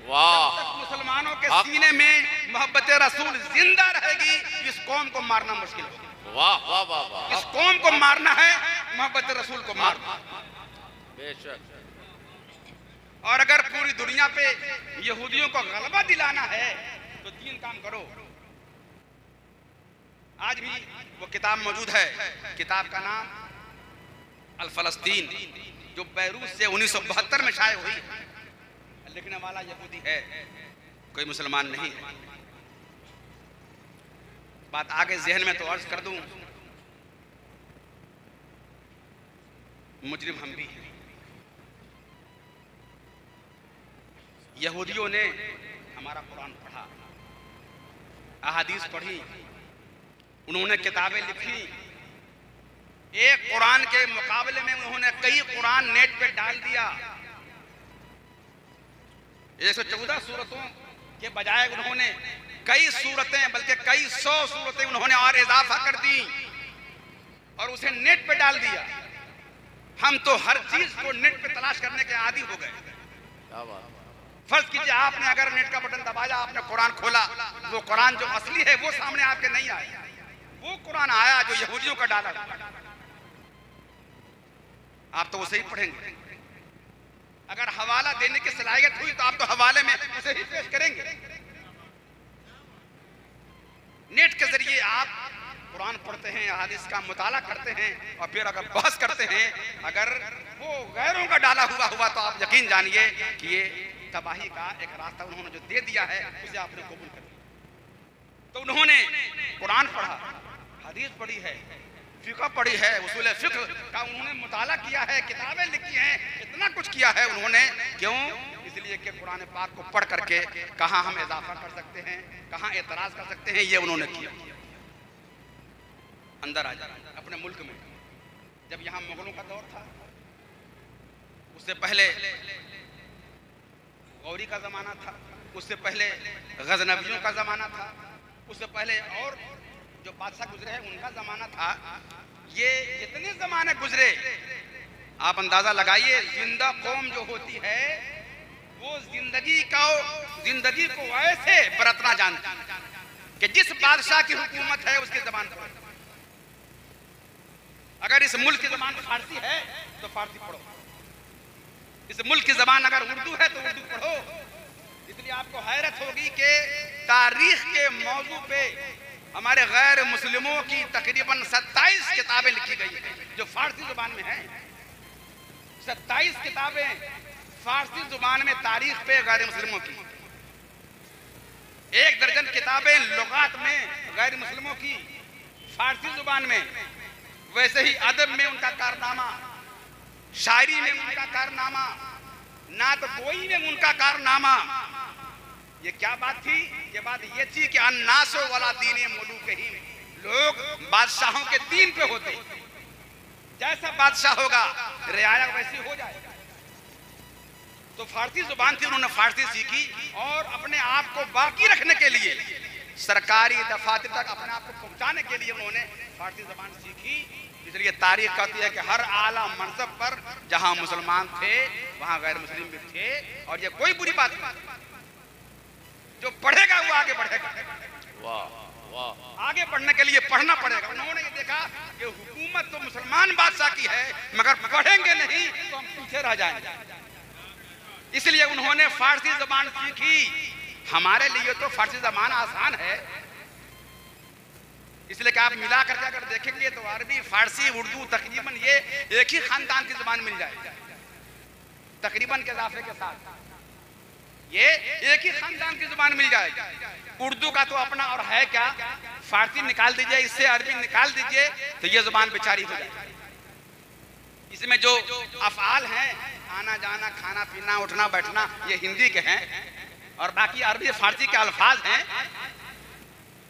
वाह, मुसलमानों के सीने में मोहब्बत रसूल जिंदा रहेगी, इस कौम को मारना मुश्किल है। वाह वाह वाह वाह, इस कौम को मारना है, मोहब्बत रसूल को मारना। बेशक। और अगर पूरी दुनिया पे यहूदियों को गलबा दिलाना है तो 3 काम करो। आज भी वो किताब मौजूद है, किताब का नाम अल फलस्तीन, जो बैरूत से 1972 में शाये हुई। लिखने वाला यहूदी है, कोई मुसलमान नहीं है। बात आगे जहन में तो अर्ज कर दूं, मुजरिम हम भी हैं। यहूदियों ने हमारा कुरान पढ़ा, अहादीस पढ़ी, उन्होंने किताबें लिखी। एक कुरान के मुकाबले में उन्होंने कई कुरान नेट पे डाल दिया। 114 सूरतों के बजाय उन्होंने कई सूरतें, बल्कि कई 100 सूरतें उन्होंने और इजाफा कर दी और उसे नेट पे डाल दिया। हम तो हर चीज को नेट पे तलाश करने के आदी हो गए। क्या बात। फर्ज कीजिए आपने अगर नेट का बटन दबाया, आपने कुरान खोला, वो कुरान जो असली है वो सामने आपके नहीं आया, वो कुरान आया जो यहूदियों का डाला। आप तो उसे ही पढ़ेंगे। अगर हवाला देने की सलाहियत हुई तो आप तो हवाले में उसे ही पेश करेंगे। नेट के जरिए आप कुरान पढ़ते हैं, हदीस का मुताला करते हैं और फिर अगर बहस करते हैं, अगर वो गैरों का डाला हुआ तो आप यकीन जानिए कि ये तबाही का एक रास्ता उन्होंने जो दे दिया है उसे आपने कबूल कर लिया। तो उन्होंने कुरान पढ़ा, हदीस पढ़ी है, फिक़ह पढ़ी है, उसूल फिक़ह का उन्होंने मुताला किया है, किताबें लिखी हैं, इतना कुछ किया है उन्होंने। क्यों? इसलिए कि कुरान पाक को पढ़ करके कहाँ हम इजाफा कर सकते हैं, कहाँ एतराज कर सकते हैं, ये उन्होंने किया। अंदर आ जाए अपने मुल्क में, जब यहाँ मुगलों का दौर था, उससे पहले गौरी का जमाना था, उससे पहले गजनवियों का जमाना था, उससे पहले और जो बादशाह गुजरे हैं उनका जमाना था। ये जितने जमाने गुजरे आप अंदाजा लगाइए, जिंदा कौम जो होती है वो जिंदगी को ऐसे बरतना जानती है कि जिस बादशाह की हुकूमत है उसकी जबान पर। अगर इस मुल्क की जबान फारसी है तो फारसी पढ़ो, इस मुल्क की जबान अगर उर्दू है तो उर्दू पढ़ो। इसलिए आपको हैरत होगी कि तारीख के मौजू पे हमारे गैर मुस्लिमों की तकरीबन 27 किताबें लिखी गई हैं जो फारसी जुबान में हैं। 27 किताबें फारसी जुबान में तारीख पे गैर मुस्लिमों की, 1 दर्जन किताबें लुगात में गैर मुस्लिमों की फारसी जुबान में। वैसे ही अदब में उनका कारनामा, शायरी में उनका कारनामा, नात गोई में उनका कारनामा। ये क्या बात थी? ये बात ये थी कि अन्नासो वाला दीने मुलूक ही, लोग बादशाहों के दीन पे होते, जैसा बादशाह होगा रियाया वैसी हो जाएगा। तो फारसी जुबान थी, उन्होंने फारसी सीखी और अपने आप को बाकी रखने के लिए, सरकारी दफातर तक अपने आप को पहुंचाने के लिए उन्होंने फारसी जुबान सीखी। इसलिए तारीख कहती है कि हर आला मनसब पर जहां मुसलमान थे वहां गैर मुस्लिम भी थे, और ये कोई बुरी बात नहीं। जो पढ़ेगा वो आगे बढ़ेगा। वाह वाह। आगे बढ़ने के लिए पढ़ना पड़ेगा। उन्होंने ये देखा कि हुकूमत तो मुसलमान बादशाह की है, मगर पढ़ेंगे नहीं तो हम पीछे रह जाएंगे। इसलिए उन्होंने फारसी जुबान सीखी हमारे लिए तो फारसी ज़बान आसान है, इसलिए कि आप मिला करके अगर देखेंगे तो अरबी, फारसी, उर्दू तकरीबन ये एक ही खानदान की ज़बान मिल जाएगी, तकरीबन के इजाफे के साथ ये एक ही खानदान की ज़बान मिल जाएगी। उर्दू का तो अपना और है क्या, फारसी निकाल दीजिए, इससे अरबी निकाल दीजिए तो ये ज़बान बेचारी हो जाएगी। इसमें जो अफ़आल हैं, आना जाना, खाना पीना, उठना बैठना, ये हिंदी के हैं, और बाकी अरबी फारसी के अल्फाज हैं।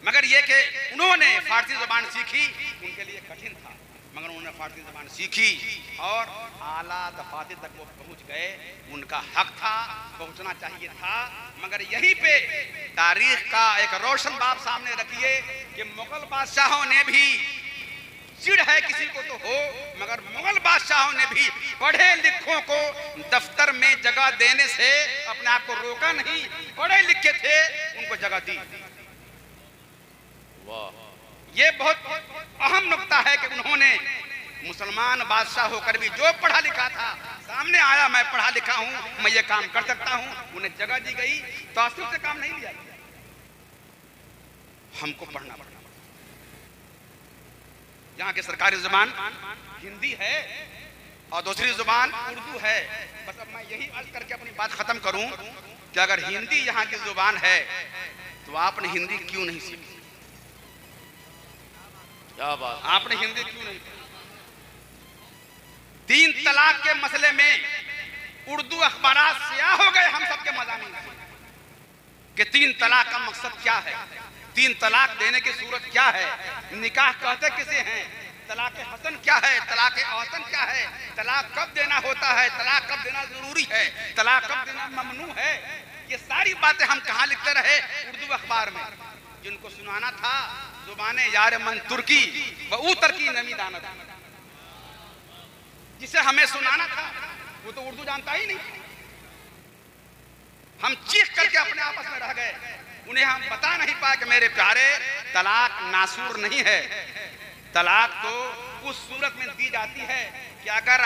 मगर ये कि उन्होंने फारसी ज़बान सीखी, उनके लिए कठिन था, मगर उन्होंने फारसी ज़बान सीखी और आला दफातर तक वो पहुंच गए। उनका हक था, पहुंचना चाहिए था। मगर यहीं पे तारीख का एक रोशन बाब सामने रखिए कि मुगल बादशाहों ने भी, चिढ़ है किसी को तो हो, मगर मुगल बादशाहों ने भी पढ़े लिखों को दफ्तर में जगह देने से अपने आप को रोका नहीं। पढ़े लिखे थे, उनको जगह दी। ये बहुत अहम नुक्ता है कि उन्होंने मुसलमान बादशाह होकर भी जो पढ़ा लिखा था सामने आया, मैं पढ़ा लिखा हूं, मैं ये काम कर सकता हूं, उन्हें जगह दी गई। तासुब से काम नहीं लिया, हमको पढ़ना पड़ा। यहाँ की सरकारी जुबान हिंदी है और दूसरी जुबान उर्दू है। बस अब मैं यही अर्ज करके अपनी बात खत्म करूं कि अगर हिंदी यहाँ की जुबान है तो आपने हिंदी क्यों नहीं सीखी? क्या बात, आपने हिंदी क्यों नहीं? 3 तलाक के मसले में उर्दू अखबारात स्याह हो गए हम सबके मज़ामीन कि 3 तलाक का मकसद क्या है, 3 तलाक देने की सूरत क्या है, निकाह कहते किसे हैं, तलाक हसन क्या है, तलाक औसन क्या है, तलाक कब देना होता है, तलाक कब देना जरूरी है, तलाक कब देना ममनू है। ये सारी बातें हम कहाँ लिखते रहे? उर्दू अखबार में। जिनको सुनाना था जुबाने यार मन तुर्की व उतर की नमी दाना, जिसे हमें सुनाना था वो तो उर्दू जानता ही नहीं। हम चीख करके अपने आपस में रह गए, उन्हें हम बता नहीं पाए कि मेरे प्यारे, तलाक नासूर नहीं है। तलाक तो उस सूरत में दी जाती है कि अगर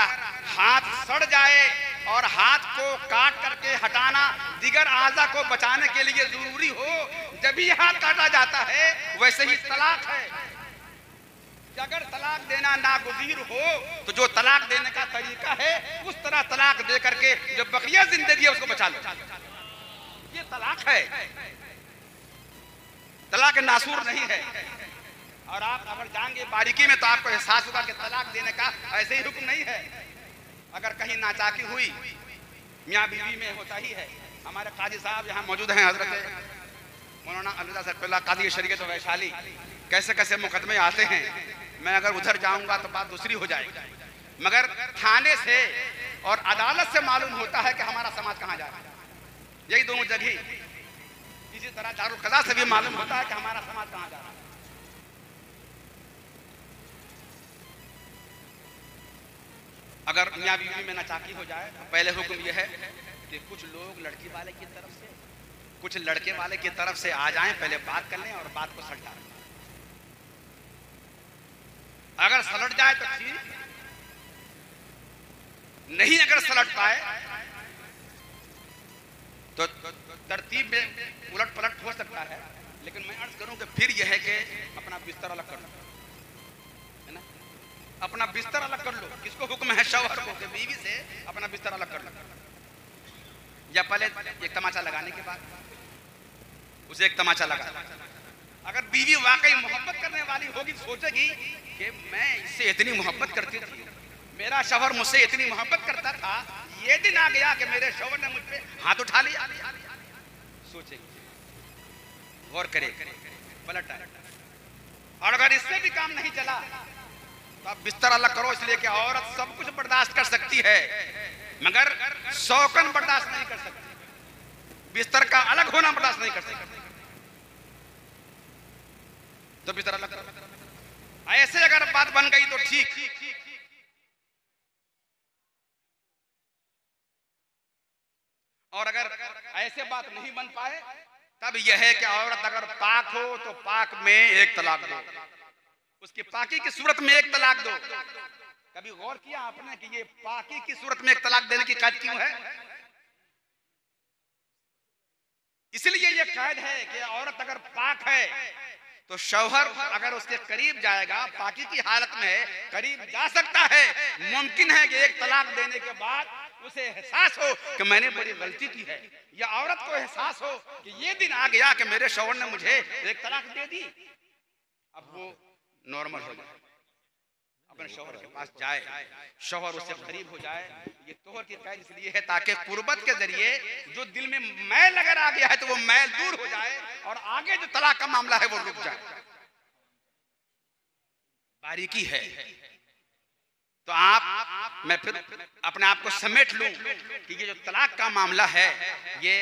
हाथ सड़ जाए और हाथ को काट करके हटाना दिगर आज़ा को बचाने के लिए जरूरी हो, जब भी हाथ काटा जाता है, वैसे ही तलाक है। अगर तलाक देना नागुज़ीर हो तो जो तलाक देने का तरीका है उस तरह तलाक दे करके जो बकिया जिंदगी है उसको बचा लो, ये तलाक है। तलाक नासूर नहीं है। और आप अगर जाएंगे बारीकी में तो आपको एहसास होगा कि तलाक देने का ऐसे ही हुक्म नहीं है। अगर कहीं नाचाकी हुई, मियाँ बीवी में होता ही है। हमारे काजी साहब यहाँ मौजूद हैं, हजरत मौलाना अलविदा सरफुल्लाह काजी शरीयत वैशाली, कैसे कैसे मुकदमे आते हैं। मैं अगर उधर जाऊंगा तो बात दूसरी हो जाएगी, मगर थाने से और अदालत से मालूम होता है कि हमारा समाज कहाँ जा रहा है। यही दोनों जगह। इसी तरह दारुल क़ज़ा से भी मालूम होता है कि हमारा समाज कहाँ जा रहा है। अगर मियाँ बीवी में नाचाकी हो जाए तो पहले हुक्म यह है कि कुछ लोग लड़की वाले की तरफ से, कुछ लड़के वाले की तरफ से आ जाएं, पहले बात कर लें और बात को सलटा लें। अगर सलट जाए तो ठीक, नहीं अगर सलट पाए तो तरतीब में उलट पलट हो सकता है। लेकिन मैं अर्ज करूं कि फिर यह है कि अपना बिस्तर अलग कर लो, है ना, अपना बिस्तर अलग कर लो। किसको हुक्म है? शौहर को, कि बीवी से अपना बिस्तर अलग कर लो। या पहले एक तमाचा लगाने के बाद उसे एक तमाचा लगा। अगर बीवी वाकई मोहब्बत करने वाली होगी, सोचेगी कि मैं इससे इतनी मोहब्बत करती थी, मेरा शौहर मुझसे इतनी मोहब्बत करता था, ये दिन आ गया कि मेरे शौहर ने मुझ पे हाथ उठा लिया। सोचेगी, गौर करे, पलट आए। और अगर इससे भी काम नहीं चला तो आप बिस्तर अलग करो, इसलिए कि औरत सब कुछ बर्दाश्त कर सकती है मगर शौकन बर्दाश्त नहीं कर सकती। बिस्तर का अलग होना बर्दाश्त नहीं कर सकती, तो बिस्तर अलग करो। ऐसे अगर बात बन गई तो ठीक, और अगर ऐसे बात नहीं बन पाए तब यह है कि औरत अगर पाक हो तो पाक में एक तलाक दो, उसकी पाकी की सूरत में एक तलाक दो। कभी गौर किया आपने कि ये पाकी की सूरत में एक तलाक देने की कायद क्यों है? इसलिए ये कैद है कि औरत अगर पाक है तो शौहर अगर उसके करीब जाएगा, पाकी की हालत में है, करीब जा सकता है। मुमकिन है कि एक तलाक देने के बाद उसे एहसास हो कि मैंने बड़ी गलती की है, या औरत को एहसास हो कि ये दिन आ गया कि मेरे शौहर ने मुझे एक तलाक दे दी। अब वो नॉर्मल हो जाए, अपने शौहर के पास जाए, शौहर उससे करीब हो जाए। ये तोहर की कैद इसलिए है ताकि कुर्बत के जरिए जो दिल में मैल अगर आ गया है तो वो मैल दूर हो जाए और आगे जो तलाक का मामला है वो रुक जाए। बारीकी है। तो मैं फिर अपने आप को समेट लूं कि ये जो तलाक का मामला है ये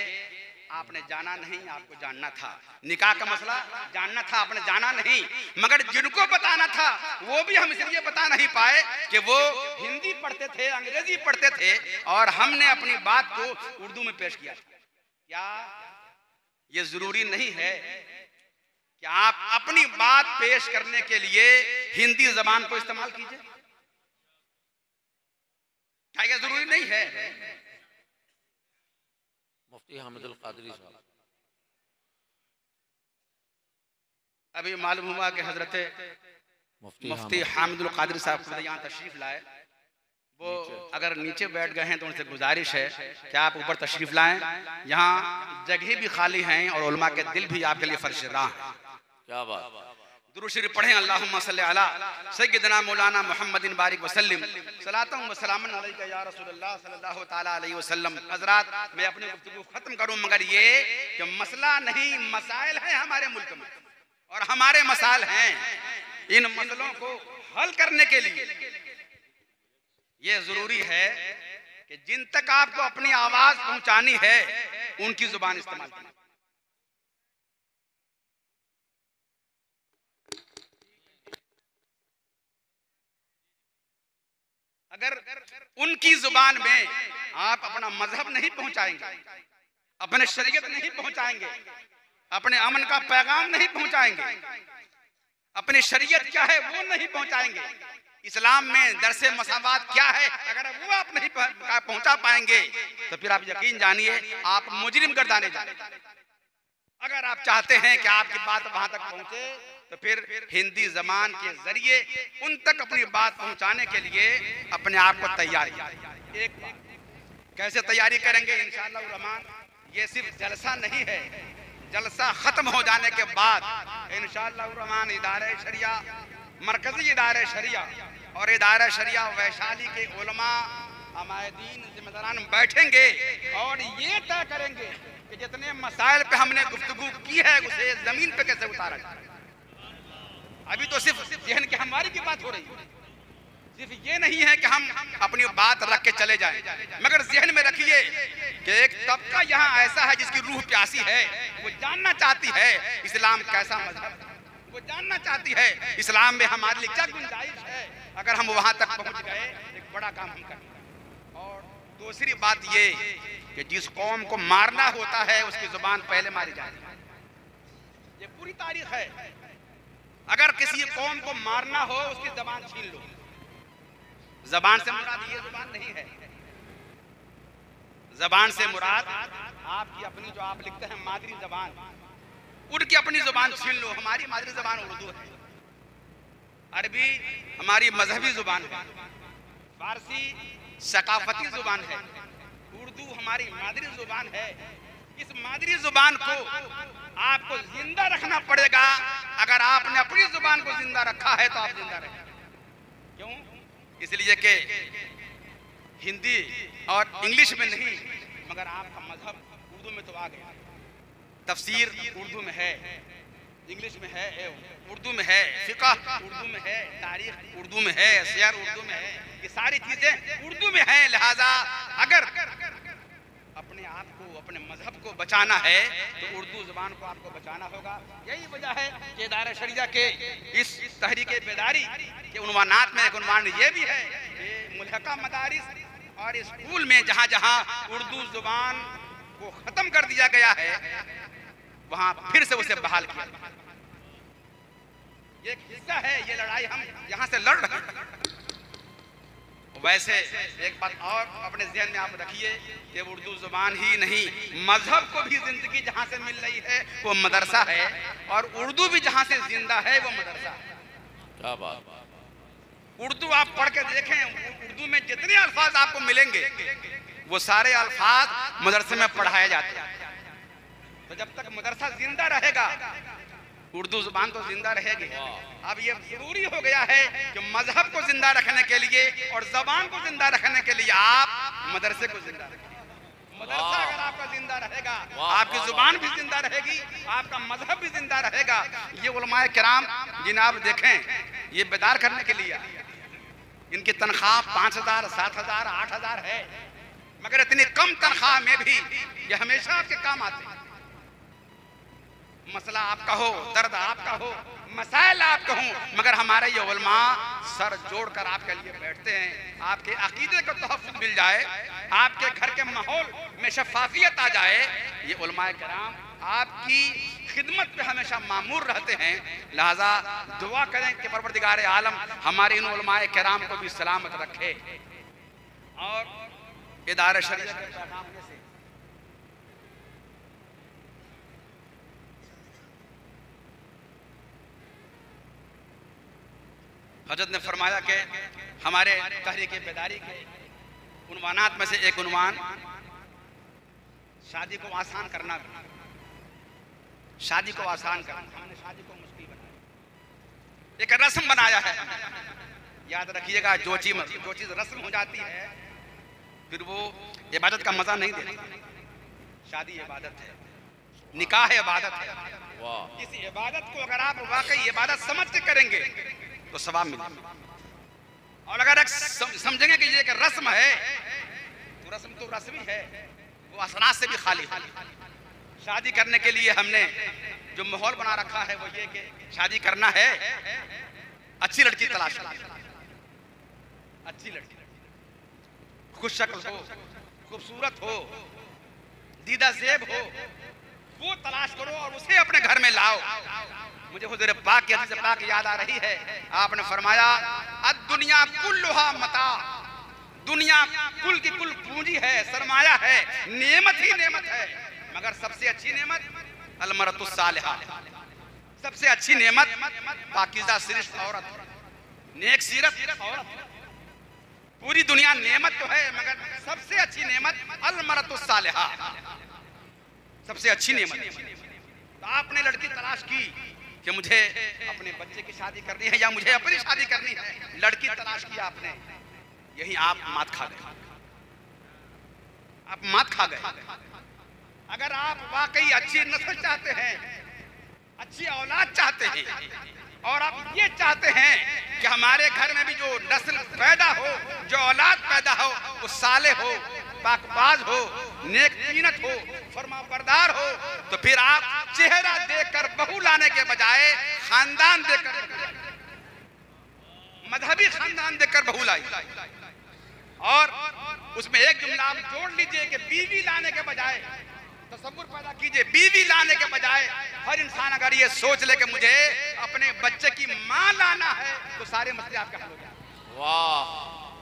आपने जाना नहीं, आपको जानना था। निकाह का मसला जानना था, आपने जाना नहीं। मगर जिनको बताना था वो भी हम इसलिए बता नहीं पाए कि वो हिंदी पढ़ते थे, अंग्रेजी पढ़ते थे, और हमने अपनी बात को उर्दू में पेश किया। क्या ये जरूरी नहीं है कि आप अपनी बात पेश करने के लिए हिंदी जबान को इस्तेमाल कीजिए? क्या ये जरूरी नहीं है? मुफ्ती हामिदुल कादरी साहब, अभी मालूम हुआ कि हजरत मुफ्ती हामिदुल कादरी साहब यहाँ तशरीफ लाए। वो अगर नीचे बैठ गए हैं तो उनसे गुजारिश है कि आप ऊपर तशरीफ लाएं। यहाँ जगह भी खाली हैं और उलमा के दिल भी आपके लिए फर्श राह हैं। क्या बात। दुरूद शरीफ पढ़ें, अल्लाहुम्मा सल्ली अला सय्यिदना मौलाना मुहम्मदिन बारिक वसल्लिम सलातन व सलामन अलैका या रसूलल्लाह सल्लल्लाहु ताला अलैहि वसल्लम। हजरात, मैं अपनी गुफ्तगू खत्म करूं, मगर ये कि मसला नहीं, मसाइल हैं हमारे मुल्क में और हमारे मसाइल हैं। इन मसलों को हल करने के लिए ये जरूरी है कि जिन तक आपको अपनी आवाज पहुंचानी है उनकी जुबान इस्तेमाल करें। अगर उनकी जुबान में आप अपना मजहब नहीं पहुंचाएंगे, अपने शरीयत नहीं पहुंचाएंगे, अपने अमन का पैगाम नहीं पहुंचाएंगे, अपनी शरीयत क्या है वो नहीं पहुंचाएंगे, इस्लाम में दरसे मसावात क्या है अगर वो आप नहीं पहुंचा पाएंगे तो फिर आप यकीन जानिए आप मुजरिम गर्दाने जाएंगे। अगर आप चाहते हैं कि आपकी बात वहां तक पहुंचे तो फिर हिंदी जबान के जरिए उन तक अपनी बात पहुंचाने के लिए अपने आप को तैयार कीजिए। एक कैसे तैयारी करेंगे इंशाअल्लाह रहमान, ये सिर्फ जलसा नहीं है, जलसा खत्म हो जाने के बाद इंशाअल्लाह रहमान इदारे शरिया, मरकजी इदारे शरिया और इदारा शरिया वैशाली के उलमा अमायदीन जिम्मेदारान बैठेंगे और ये तय करेंगे कि जितने मसाइल पे हमने गुफ्तगू की है उसे जमीन पे कैसे उतारा जाए। अभी तो सिर्फ जहन की हमारी की बात हो रही है, सिर्फ ये नहीं है कि हम अपनी बात रख के चले जाएं, मगर जहन में रखिए कि एक तबका यहाँ ऐसा है जिसकी रूह प्यासी है, वो जानना चाहती है इस्लाम कैसा मजहब, वो जानना चाहती है इस्लाम में हमारे लिए क्या गुंजाइश है। अगर हम वहां तक पहुंच गए एक बड़ा काम हम करें। और दूसरी बात ये कि जिस कौम को मारना होता है उसकी जुबान पहले मारी जाती है, ये पूरी तारीख है। अगर किसी कौम को मारना हो उसकी जबान छीन लो। जबान से मुराद ये जुबान नहीं है, जबान से मुराद आपकी अपनी जो आप लिखते हैं मादरी जबान, उनकी अपनी जुबान छीन लो। हमारी मादरी जबान उर्दू है, अरबी हमारी मजहबी जुबान है, फारसी सकाफती जुबान है, उर्दू हमारी मादरी जुबान है। इस मादरी जुबान को आपको जिंदा रखना पड़ेगा। अगर आपने अपनी जुबान को जिंदा रखा है तो आप जिंदा रहें। क्यों? इसलिए कि हिंदी और इंग्लिश में नहीं, मगर आपका मजहब उर्दू में तो आ गया, तफसीर उर्दू में है, इंग्लिश में है, उर्दू में है, फिक़ह उर्दू में है, तारीख उर्दू में है, सियर उर्दू में है, ये सारी चीजें उर्दू में हैं। लिहाजा अगर अपने आप को, अपने मजहब को बचाना है तो उर्दू जुबान को आपको बचाना होगा। यही वजह है कि इदारा शरिया के इस तहरीके बेदारी के उन्वानात में एक उन्वान ये भी है कि मुल्हका मदारिस और स्कूल में जहाँ जहाँ उर्दू जुबान को खत्म कर दिया गया है वहाँ फिर से उसे बहाल किया। एक हिस्सा है, ये लड़ाई हम यहाँ से लड़ रहे हैं। वैसे एक बात और अपने ज़हन में आप रखिए कि उर्दू ज़ुबान ही नहीं, मजहब को भी ज़िंदगी जहाँ से मिल रही है वो मदरसा है, और उर्दू भी जहाँ से जिंदा है वो मदरसा है। क्या बात। उर्दू आप पढ़ के देखें, उर्दू में जितने अल्फाज आपको मिलेंगे वो सारे अल्फाज मदरसे में पढ़ाए जाते हैं। तो जब तक मदरसा जिंदा रहेगा उर्दू जुबान तो जिंदा रहेगी। अब ये जरूरी हो गया है कि मजहब को जिंदा रखने के लिए और जबान को जिंदा रखने के लिए आप मदरसे को जिंदा रखें। मदरसा अगर आपका जिंदा रहेगा, आपकी जुबान भी जिंदा रहेगी, आपका मजहब भी जिंदा रहेगा। ये उलमाए किराम जिन्हें आप देखें, ये बेदार करने के लिए, इनकी तनख्वाह 5,000, 7,000, 8,000 है, मगर इतनी कम तनख्वाह में भी ये हमेशा आपके काम आते हैं। मसला आपका हो, दर्द आपका हो, मसाइल आपका हो, मगर हमारे ये उलमा सर जोड़कर आपके लिए बैठते हैं। आपके अकीदे को तहफ़्फ़ुज़ मिल जाए, आपके घर के माहौल में शफाफियत आ जाए, ये उलमाए किराम आपकी खिदमत पे हमेशा मामूर रहते हैं। लिहाजा दुआ करें कि परवरदिगार आलम हमारे इन उलमाए किराम को भी सलामत रखे और इदारे शरीयत के पैगाम से हजरत ने फरमाया कि हमारे तहरीक बेदारी के उन्वानात में से एक उन्वान शादी को आसान करना, शादी को आसान करना। हमने शादी को मुश्किल बनाया, एक रस्म बनाया है। याद रखिएगा, जो चीज रस्म हो जाती है फिर वो इबादत का मजा नहीं देती। शादी इबादत है, निकाह इबादत है। इस इबादत को अगर आप वाकई इबादत समझ के करेंगे तो सवाब मिलेगा, और अगर समझेंगे कि ये एक रस्म है तो रस्म ही है, वो असनात से भी खाली है। शादी करने के लिए हमने जो माहौल बना रखा है वो ये कि शादी करना है, अच्छी लड़की तलाश करो, अच्छी लड़की, खुश शक्ल हो, खूबसूरत हो, दीदा ज़ेब हो, वो तलाश करो और उसे अपने घर में लाओ। मुझे हुज़ूर पाक की हदीस पाक याद आ रही है, आपने फरमाया अद-दुनिया कुल्लुहा मता, दुनिया कुल की कुल पूंजी है, सरमाया है, नेमत ही नेमत है, मगर सबसे अच्छी नेमत अल-मरअतुस सालिहा, सबसे अच्छी नेमत पाकीज़ा सिरत औरत, नेक सीरत औरत। पूरी दुनिया नेमत तो है, मगर सबसे अच्छी नेमत अल-मरअतुस सालिहा, सबसे अच्छी नेमत। तो आपने लड़की तलाश की कि मुझे अपने बच्चे की शादी करनी है या मुझे अपनी शादी करनी है, लड़की तलाश की आपने, यही आप मात खा गए, आप मात खा गए। अगर आप वाकई अच्छी नस्ल चाहते हैं, अच्छी औलाद चाहते हैं, और आप ये चाहते हैं कि हमारे घर में भी जो नस्ल पैदा हो, जो औलाद पैदा हो, वो साले हो, पाकबाज हो, नेक तीनत हो, फरमाबरदार हो, तो फिर आप चेहरा देखकर बहू लाने के बजाय खानदान देखकर, मजहबी खानदान देखकर बहू लाई। और उसमें एक जुमला आप जोड़ लीजिए कि बीवी लाने के बजाय, तसव्वुर पैदा कीजिए, बीवी लाने के बजाय हर इंसान अगर ये सोच ले कि मुझे अपने बच्चे की माँ लाना है, तो सारे मसले आपके हल हो जाए। वाह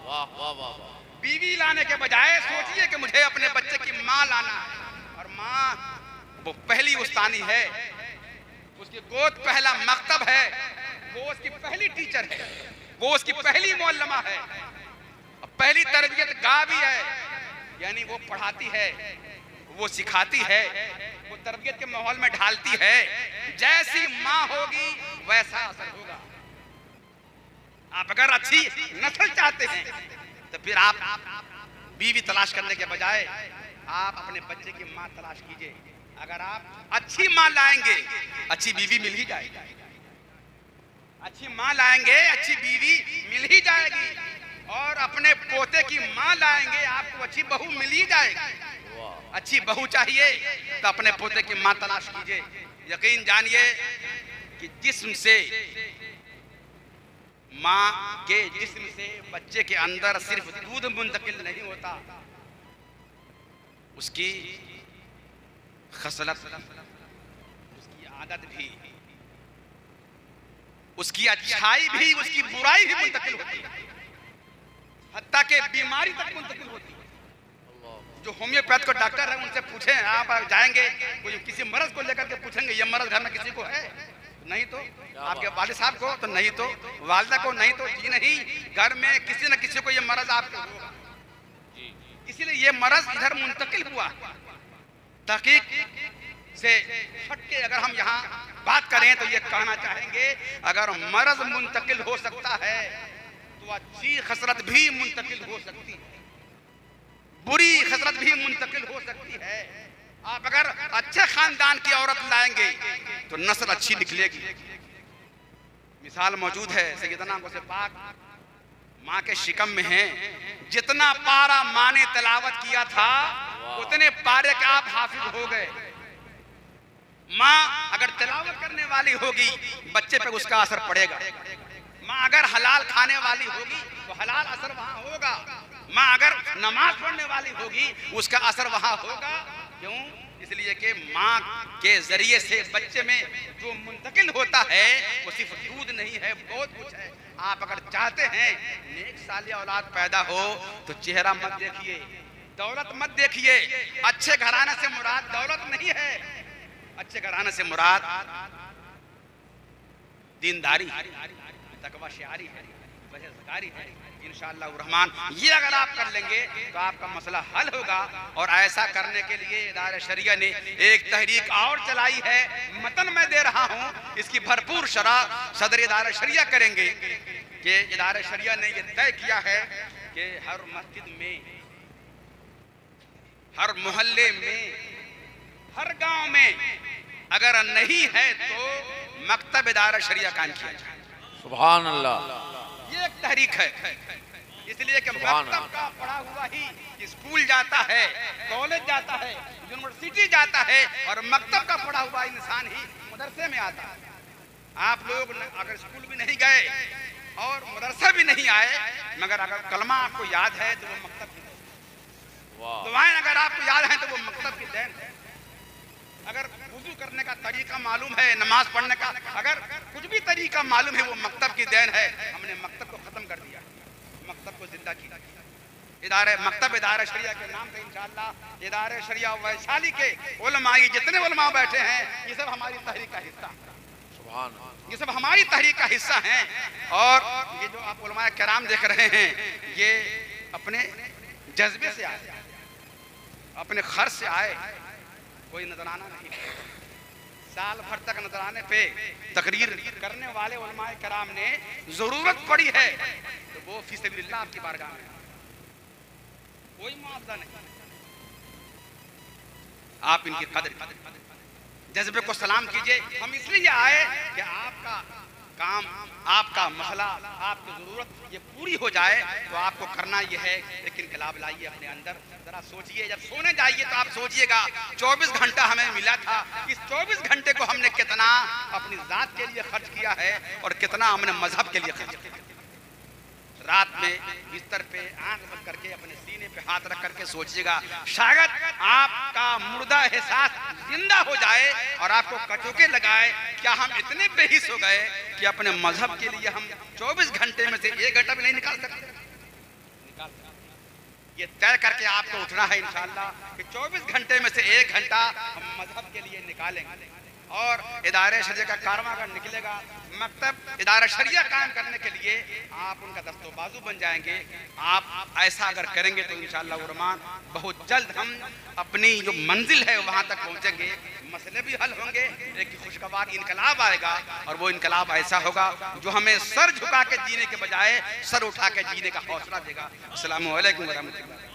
वाह वाह वाह वाह। बीवी लाने के बजाय सोचिए कि मुझे अपने बच्चे की माँ लाना है, और माँ वो पहली उस्तानी है, उसकी गोद पहला मकतब है, वो उसकी पहली टीचर है, वो उसकी पहली मौलमा है, पहली तरबियत गाह भी है, यानी वो पढ़ाती है, वो सिखाती है, वो तरबियत के माहौल में ढालती है। जैसी माँ होगी वैसा असर होगा। आप अगर अच्छी नस्ल चाहते हैं तो फिर आप बीवी तलाश करने के बजाय आप अपने बच्चे की माँ तलाश कीजिए। अगर आप अच्छी माँ लाएंगे, अच्छी बीवी मिल ही जाएगी, अच्छी माँ लाएंगे, अच्छी बीवी मिल ही जाएगी, और अपने पोते की माँ लाएंगे, आपको अच्छी बहू मिल ही जाएगी। अच्छी बहू चाहिए तो अपने पोते की माँ तलाश कीजिए। यकीन जानिए कि जिस्म से, माँ के जिस्म से बच्चे के अंदर सिर्फ दूध मुंतकिल नहीं होता, उसकी खसलत, उसकी आदत भी, उसकी अच्छाई भी, उसकी बुराई भी मुंतकिल होती है। हत्ता के बीमारी तक मुंतकिल होती है। जो होम्योपैथ को डॉक्टर है उनसे पूछें, आप जाएंगे कोई किसी मर्ज को लेकर के पूछेंगे ये मर्ज घर में किसी को है? नहीं तो आपके वालिद साहब को, तो नहीं तो वालिदा को, नहीं तो जी नहीं, घर में किसी न किसी को ये मर्ज आपको होगा। इसीलिए ये मर्ज इधर मुंतकिल हुआ। तहकीक से हट के अगर हम यहाँ बात करें तो ये कहना चाहेंगे, अगर मर्ज मुंतकिल हो सकता है तो अच्छी खसरत भी मुंतकिल हो सकती है, बुरी खसरत भी मुंतकिल हो सकती है। आप अगर अच्छे खानदान की औरत लाएंगे तो नस्ल अच्छी निकलेगी। मिसाल मौजूद है, सैयदना गौसे पाक माँ के शिकम में हैं, जितना पारा माँ ने तिलावत किया था उतने पारे के आप हाफिज हो गए। माँ अगर तिलावत करने वाली होगी बच्चे पे उसका असर पड़ेगा। माँ अगर हलाल खाने वाली होगी तो हलाल असर वहां होगा। माँ अगर नमाज पढ़ने वाली होगी उसका असर वहां होगा। क्यों? इसलिए कि माँ के जरिए से बच्चे में जो मुंतकिल होता है वो सिर्फ दूध नहीं है, बहुत कुछ है। आप अगर चाहते हैं नेक सालिया औलाद पैदा हो तो चेहरा मत देखिए, दौलत मत देखिए। अच्छे घराने से मुराद दौलत नहीं है, अच्छे घराने से मुराद दीनदारी, तकवा शियारी है, परहेजगारी है। इंशाअल्लाह रहमान ये अगर आप कर लेंगे तो आपका मसला हल होगा। और ऐसा करने के लिए इदारा शरिया ने एक तहरीक और चलाई है, मतन मैं दे रहा हूँ, इसकी भरपूर शरह सदर इदारा शरिया करेंगे कि इदारा शरिया ने यह तय किया है कि हर मस्जिद में, हर मोहल्ले में, हर गांव में अगर नहीं है तो मकतब इदारा शरिया कायम किया जाए। सुभान अल्लाह। ये एक तहरीक है, इसलिए कि मकतब का पढ़ा हुआ ही स्कूल जाता है, कॉलेज जाता है, यूनिवर्सिटी जाता है, और मकतब का पढ़ा हुआ इंसान ही मदरसे में आता है। आप लोग अगर स्कूल भी नहीं गए और मदरसा भी नहीं आए, मगर अगर कलमा आपको याद है तो वो मकतब की दुआएं अगर आपको याद है तो वो मकतब की देन है। अगर वुजू करने का तरीका मालूम है, नमाज पढ़ने का अगर कुछ भी तरीका मालूम है, वो मकतब की देन है। हमने मकतब को खत्म कर दिया, मकतब को जिंदा किया। इदारे मकतब इदारा शरिया के नाम से इंशाअल्लाह इदारे शरिया वैशाली के उलमा, जितने उलमा बैठे हैं ये सब हमारी तहरीक का हिस्सा है। सुभान, ये सब हमारी तहरीक का हिस्सा हैं। और ये जो आप उलमा किराम देख रहे हैं ये अपने जज्बे से आए, अपने खर्च से आए, कोई नजराना नहीं। साल भर तक नजराने पे तकरीर करने वाले उलमाए कराम ने जरूरत पड़ी है तो वो फी सबिलिल्लाह आपकी बारगाह में, कोई मुआवजा नहीं। आप इनकी कदर, जज्बे को सलाम कीजिए। हम इसलिए आए कि आपका काम, आपका मसला, आपकी जरूरत ये पूरी हो जाए। तो आपको करना यह है एक इनकलाब लाइए अपने अंदर। जरा सोचिए, जब सोने जाइए तो आप सोचिएगा 24 घंटा हमें मिला था, इस 24 घंटे को हमने कितना अपनी जात के लिए खर्च किया है और कितना हमने मजहब के लिए खर्च किया। रात में बिस्तर पे आंख बंद करके अपने सीने पे हाथ रख करके सोचिएगा, शायद आपका मुर्दा एहसास जिंदा हो जाए और आपको कचोके लगाए, क्या हम इतने बेहिस हो गए कि अपने मजहब के लिए हम 24 घंटे में से 1 घंटा भी नहीं निकाल सकते? ये तय करके आपको उठना है इंशाअल्लाह कि 24 घंटे में से 1 घंटा हम मजहब के लिए निकालेंगे। और इदारे शरिया का कारवां अगर निकलेगा, मकतब इदारा शरिया कायम करने के लिए आप उनका दस्तो बाजू बन जाएंगे। आप ऐसा अगर करेंगे तो इंशाअल्लाह रहमान बहुत जल्द हम अपनी जो मंजिल है वहाँ तक पहुँचेंगे, मसले भी हल होंगे, एक खुशगवार इनकलाब आएगा। और वो इनकलाब ऐसा होगा जो हमें सर झुका के जीने के बजाय सर उठा के जीने का हौसला देगा। अस्सलामु अलैकुम व रहमतुल्लाह।